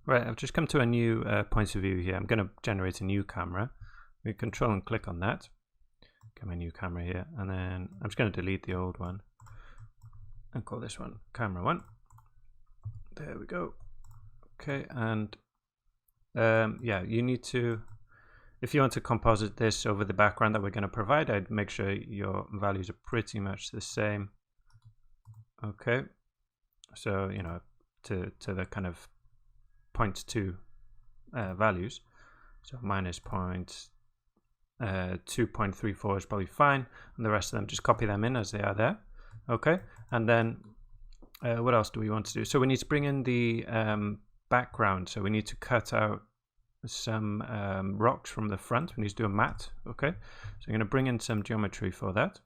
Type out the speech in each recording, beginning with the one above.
Right, I've just come to a new point of view here. I'm going to generate a new camera. We control and click on that. Get my new camera here, and then I'm just going to delete the old one and call this one camera 1. There we go. Okay, and yeah, you need to, if you want to composite this over the background that we're going to provide, I'd make sure your values are pretty much the same. Okay, so you know, to the kind of 0.2 values, so minus 2.34 is probably fine, and the rest of them just copy them in as they are there. Okay, and then what else do we want to do? So we need to bring in the background, so we need to cut out some rocks from the front. We need to do a matte. Okay, so I'm going to bring in some geometry for that.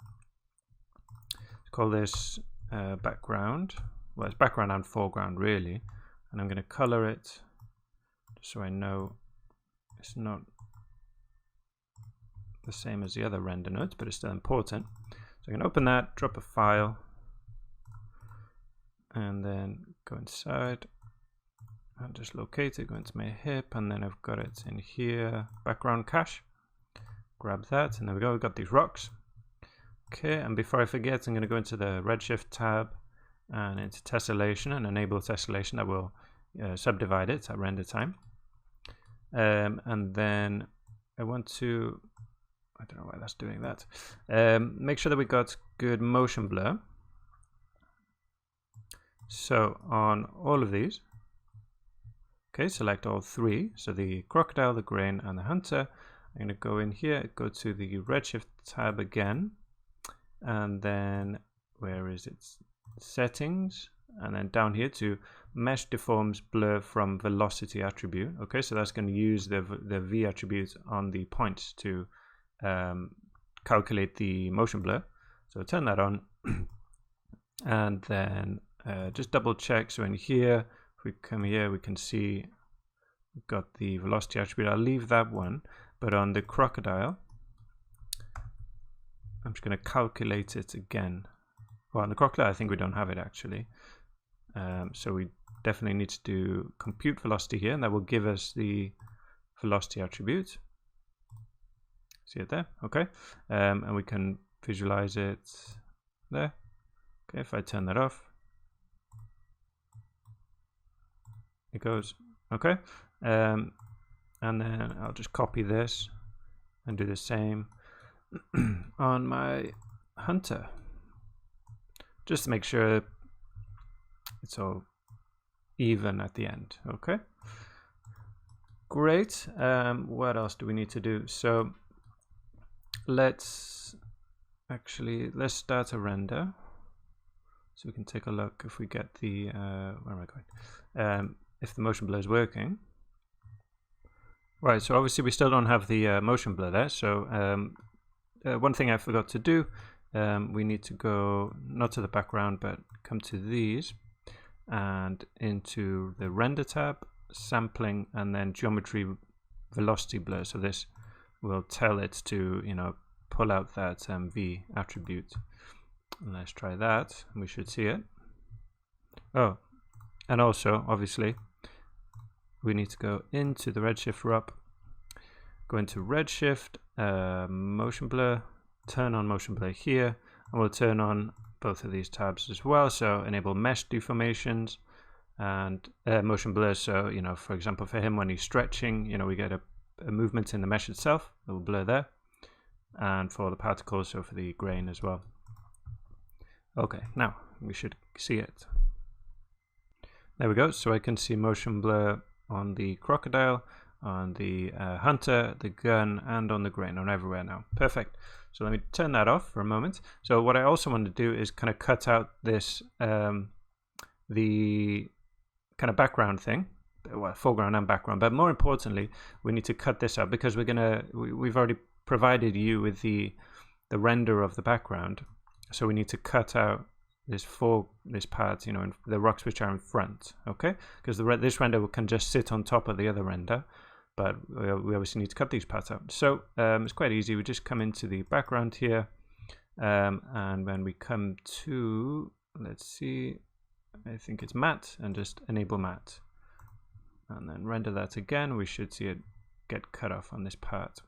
Let's call this background. Well, it's background and foreground really, and I'm going to color it just so I know it's not the same as the other render nodes, but it's still important. So I can open that, drop a file, and then go inside and just locate it, go into my hip, and then I've got it in here, background cache. Grab that, and there we go, we've got these rocks. Okay, and before I forget, I'm going to go into the Redshift tab and into tessellation and enable tessellation. That will subdivide it at render time. And then I want to, I don't know why that's doing that. Make sure that we got good motion blur. So on all of these, okay, select all three. So the crocodile, the grain, and the hunter. I'm going to go in here, go to the Redshift tab again, and then where is it? Settings, and then down here to mesh deforms blur from velocity attribute. Okay, so that's going to use the V attribute on the points to calculate the motion blur. So turn that on, and then just double check. So in here, if we come here, we can see we've got the velocity attribute. I'll leave that one, but on the crocodile, I'm just going to calculate it again. Well, on the crocodile, I think we don't have it actually. So we definitely need to do compute velocity here, and that will give us the velocity attribute. See it there? Okay. And we can visualize it there. Okay, if I turn that off, it goes. Okay. And then I'll just copy this and do the same on my hunter, just to make sure it's all even at the end. Okay, great. What else do we need to do? So let's start a render so we can take a look if we get the where am I going, if the motion blur is working. Right, so obviously we still don't have the motion blur there. So one thing I forgot to do, we need to go not to the background but come to these and into the render tab, sampling, and then geometry velocity blur. So this will tell it to, you know, pull out that V attribute. And let's try that, and we should see it. Oh, and also obviously we need to go into the Redshift RUP, go into Redshift, motion blur, turn on motion blur here, and we'll turn on both of these tabs as well. So enable mesh deformations and motion blur. So, you know, for example, for him when he's stretching, you know, we get a movement in the mesh itself, it will blur there. And for the particles, so for the grain as well. Okay, now we should see it. There we go. So I can see motion blur on the crocodile, on the hunter, the gun, and on the grain, on everywhere now. Perfect. So let me turn that off for a moment. So what I also want to do is kind of cut out this, the kind of background thing, well, foreground and background, but more importantly, we need to cut this out because we've already provided you with the render of the background. So we need to cut out this part, you know, the rocks which are in front, okay? Because this render can just sit on top of the other render, but we obviously need to cut these parts out. So it's quite easy. We just come into the background here, and when we come to, let's see, I think it's matte, and just enable matte. and then render that again, we should see it get cut off on this part.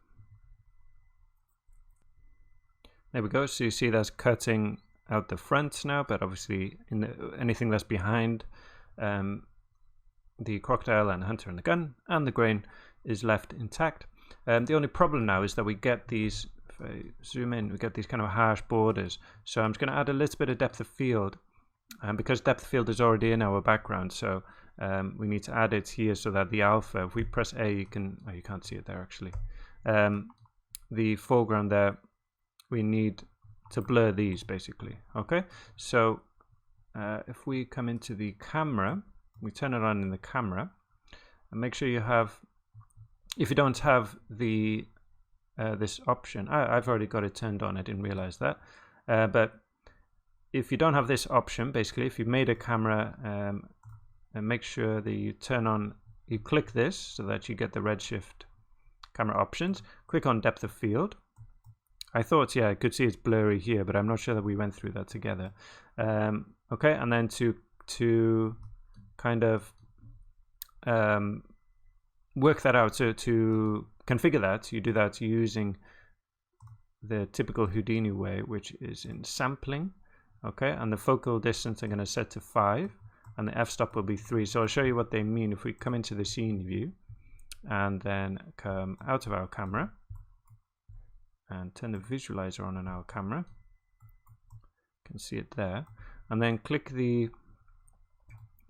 There we go. So you see that's cutting out the front now, but obviously anything that's behind the crocodile and hunter and the gun and the grain is left intact. The only problem now is that we get these, if I zoom in, we get these kind of harsh borders. So I'm just going to add a little bit of depth of field, because depth of field is already in our background. So we need to add it here so that the alpha, if we press A, you can't see it there actually. The foreground there, we need to blur these basically. Okay, so if we come into the camera, we turn it on in the camera, and make sure you have, if you don't have the this option, I've already got it turned on, I didn't realize that, but if you don't have this option, basically if you made a camera, and make sure that you turn on, you click this so that you get the redshift camera options, click on depth of field. I thought, yeah, I could see it's blurry here, but I'm not sure that we went through that together. Okay, and then to kind of work that out, so to configure that, you do that using the typical Houdini way, which is in sampling. Okay, and the focal distance I'm going to set to 5, and the f-stop will be 3. So I'll show you what they mean if we come into the scene view and then come out of our camera and turn the visualizer on our camera. You can see it there, and then click the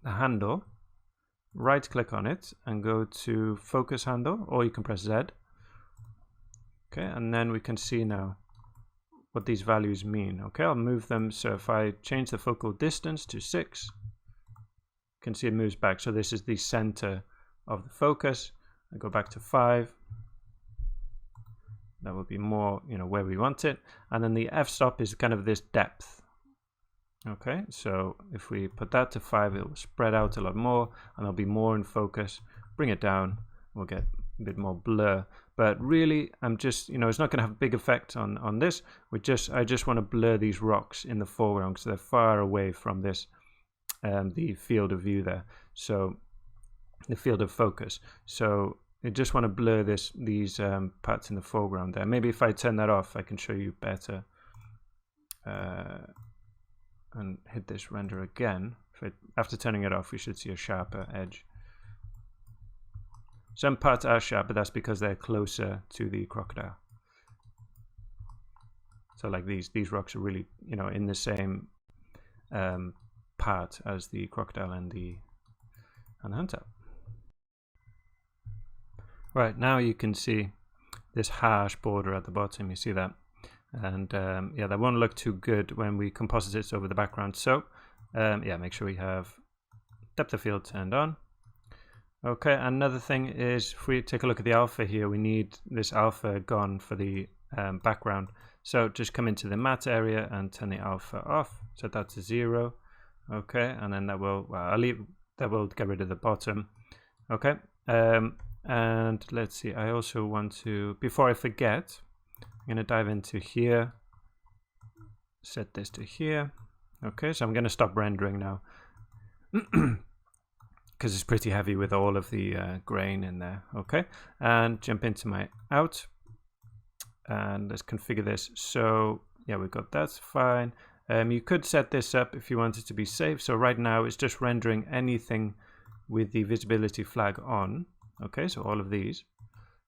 handle, right click on it and go to focus handle, or you can press Z. Okay, and then we can see now what these values mean. Okay, I'll move them. So if I change the focal distance to 6, you can see it moves back. So this is the center of the focus. I go back to 5. That will be more, where we want it. And then the f-stop is kind of this depth. Okay, so if we put that to 5, it will spread out a lot more, and there'll be more in focus. Bring it down, we'll get a bit more blur. But really, I'm just, it's not going to have a big effect on this. I just want to blur these rocks in the foreground because they're far away from this, the field of view there. So the field of focus. So I just want to blur these parts in the foreground there. Maybe if I turn that off, I can show you better. And hit this render again. After turning it off, we should see a sharper edge. Some parts are sharp, but that's because they're closer to the crocodile. So like these rocks are really, in the same part as the crocodile and the hunter. Right, now you can see this harsh border at the bottom. You see that? And yeah, that won't look too good when we composite it over the background. So yeah, make sure we have depth of field turned on. Okay, another thing is, if we take a look at the alpha here, we need this alpha gone for the background. So just come into the matte area and turn the alpha off. Set that to 0. Okay, and then that will, that will get rid of the bottom. Okay, and let's see, I also want to, before I forget, I'm going to dive into here, set this to here. Okay, so I'm going to stop rendering now because it's pretty heavy with all of the grain in there. Okay, and jump into my out, and let's configure this. So yeah, we've got that's fine. You could set this up if you want it to be safe. So right now it's just rendering anything with the visibility flag on. Okay, so all of these.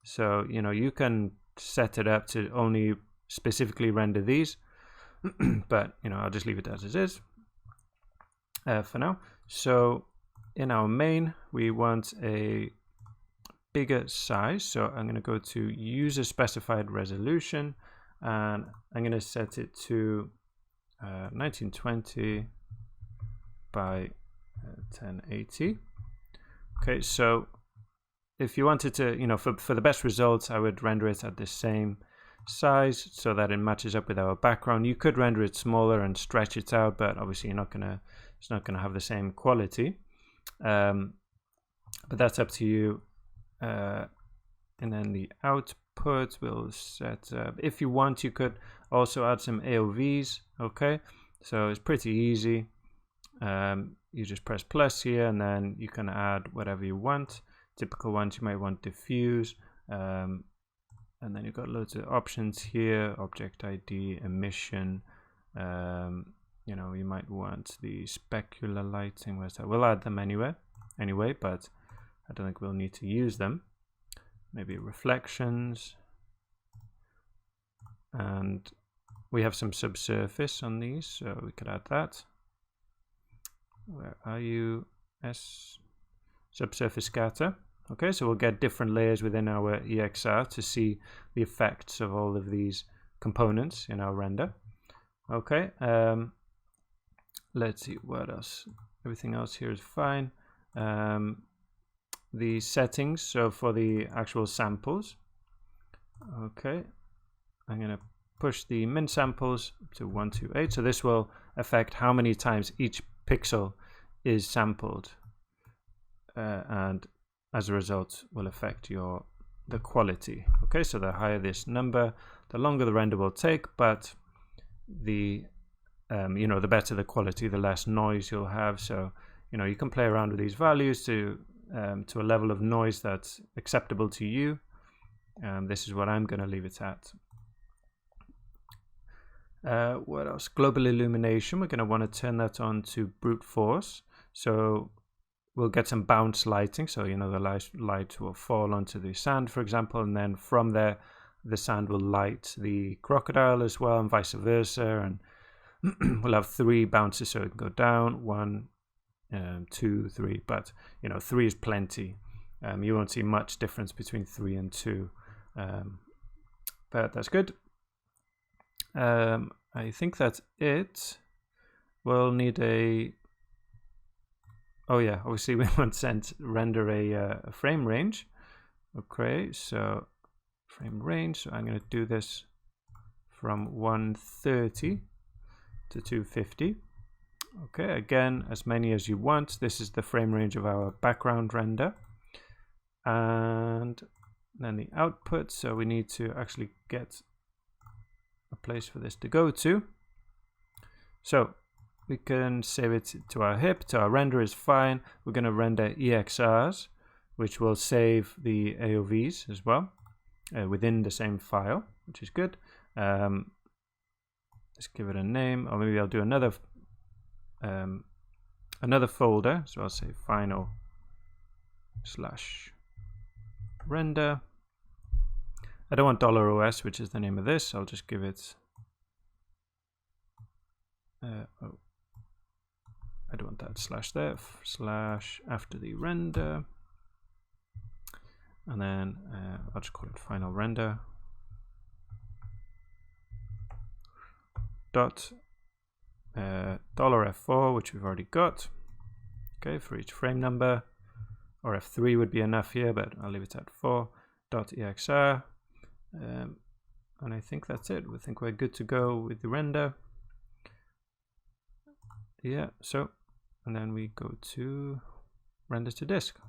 So you can set it up to only specifically render these, but I'll just leave it as it is for now. So in our main, we want a bigger size, so I'm going to go to user specified resolution, and I'm going to set it to 1920 by 1080. Okay, so if you wanted to, for the best results, I would render it at the same size so that it matches up with our background. You could render it smaller and stretch it out, but obviously it's not gonna have the same quality. But that's up to you. And then the output will set up. If you want, you could also add some AOVs. Okay, so it's pretty easy. you just press plus here, and then you can add whatever you want. Typical ones, you might want diffuse, and then you've got loads of options here: object ID, emission. You know, you might want the specular lighting. Where's that? We'll add them anyway, but I don't think we'll need to use them. Maybe reflections, and we have some subsurface on these, so we could add that. Where are you? Subsurface scatter. Okay, so we'll get different layers within our EXR to see the effects of all of these components in our render. Okay, let's see what else. Everything else here is fine. The settings, so for the actual samples. Okay, I'm going to push the min samples to 128. So this will affect how many times each pixel is sampled, and as a result will affect the quality. Okay, so the higher this number, the longer the render will take, but the you know, the better the quality, the less noise you'll have. So you know, you can play around with these values to a level of noise that's acceptable to you. This is what I'm going to leave it at. What else? Global illumination. We're going to want to turn that on to brute force. So we'll get some bounce lighting. So, you know, the light will fall onto the sand, for example, and then from there, the sand will light the crocodile as well, and vice versa. And we'll have 3 bounces, so it can go down, 1, 2, 3. But, you know, 3 is plenty. You won't see much difference between 3 and 2. But that's good. I think that's it. We'll need a... Oh yeah, obviously we want to render a frame range. Okay, so frame range. So I'm going to do this from 130 to 250. Okay, again, as many as you want. This is the frame range of our background render. And then the output. So we need to actually get a place for this to go to. So we can save it to our HIP, to our render is fine. We're going to render EXRs, which will save the AOVs as well within the same file, which is good. Let's give it a name, or maybe I'll do another folder. So I'll say final/render. I don't want $OS, which is the name of this. I'll just give it. I don't want that slash there. Slash after the render, and then I'll just call it final render. Dot $F4, which we've already got. Okay, for each frame number, or F3 would be enough here, but I'll leave it at 4.exr. And I think that's it. We think we're good to go with the render. Yeah, so, and then we go to render to disk.